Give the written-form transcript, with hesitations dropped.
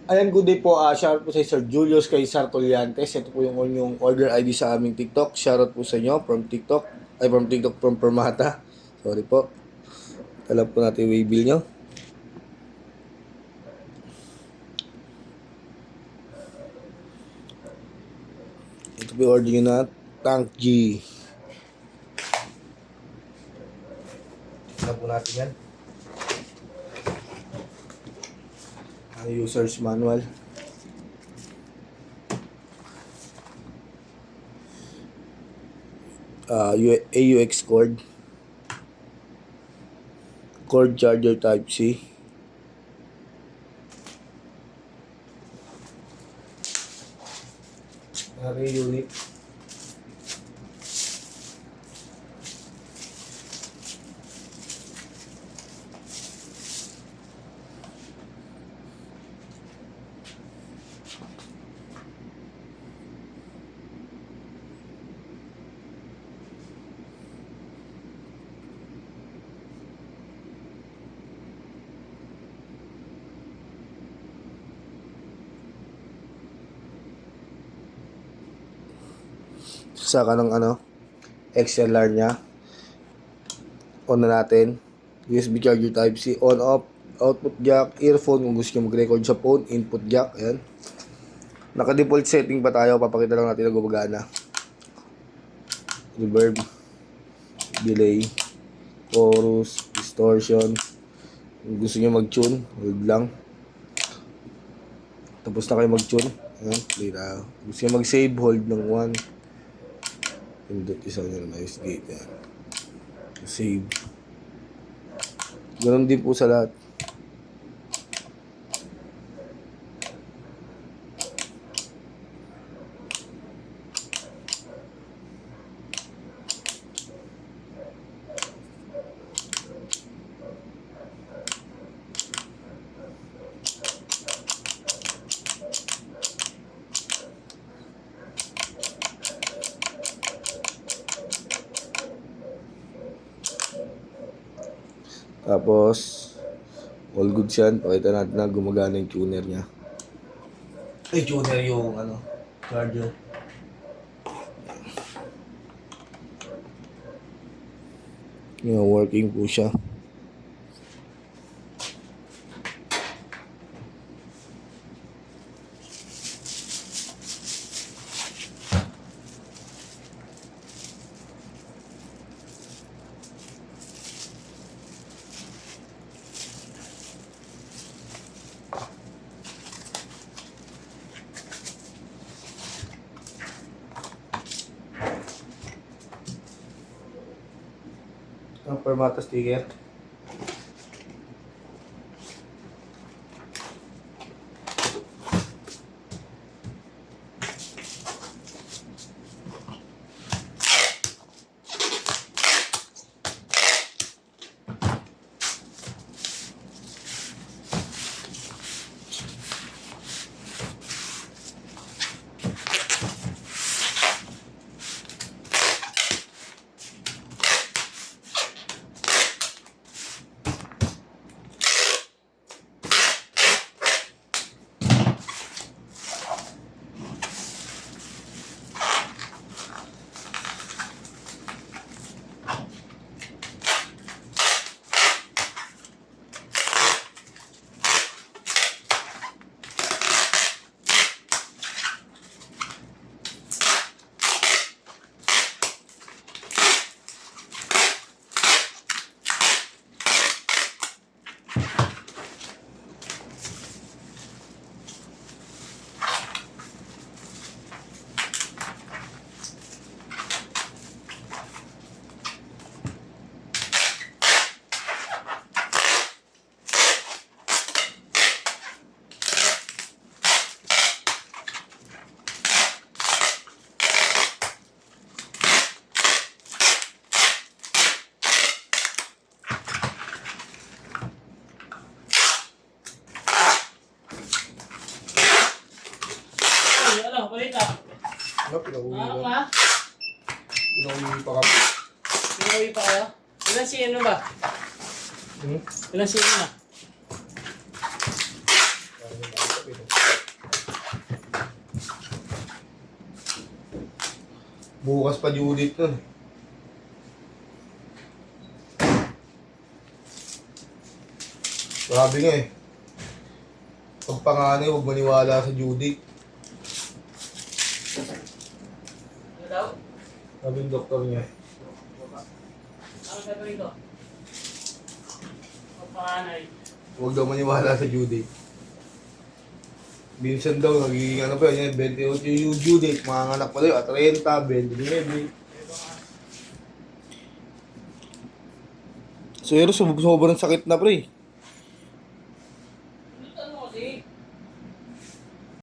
Ayan, good day po. Shoutout po sa Sir Julius kay Sartoliantes. Ito po yung order ID sa aming TikTok. Shoutout po sa inyo from TikTok. From Permata. Sorry po. Alam po natin yung bill nyo. Ito po yung order nyo na Tank G. Alam po natin yan. User's manual. AUX cord charger type C, array unit, saka ng XLR nya. On na natin. USB charger type C, on off, output jack, earphone kung gusto nyo mag-record sa phone, input jack. Ayan. Naka-default setting pa tayo. Papakita lang natin na gumagana. Reverb, delay, chorus, distortion. Kung gusto nyo mag-tune, hold lang. Tapos na kayo mag-tune. Ayan, play na. Gusto nyo mag-save, hold ng 1. Pindot isa nyo na nice gate. Yan. Save. Ganun din po sa lahat. Tapos, all good yan. Pakita natin na gumagana yung tuner niya. Ay, tuner yung charger. Yung working po siya. Ang Permata sticker. Ano, pinauwi nga? Pinauwi pa kami. Pinauwi pa kayo? Ilan sino ba? Ilan sino na? Kaya naman, Bukas pa Judith nun. Sabi nga eh. Pag panganay, huwag maniwala sa Judith. Ano daw? Sabi ng doktor niya. Ano gagawin ko? Papanganay. Huwag daw maniwala sa Judith. Minsan daw, nagiging ano pa yun, 28 yung Judith, mga anak pa daw, at 30, 29. So, yun, sobrang sakit na pre.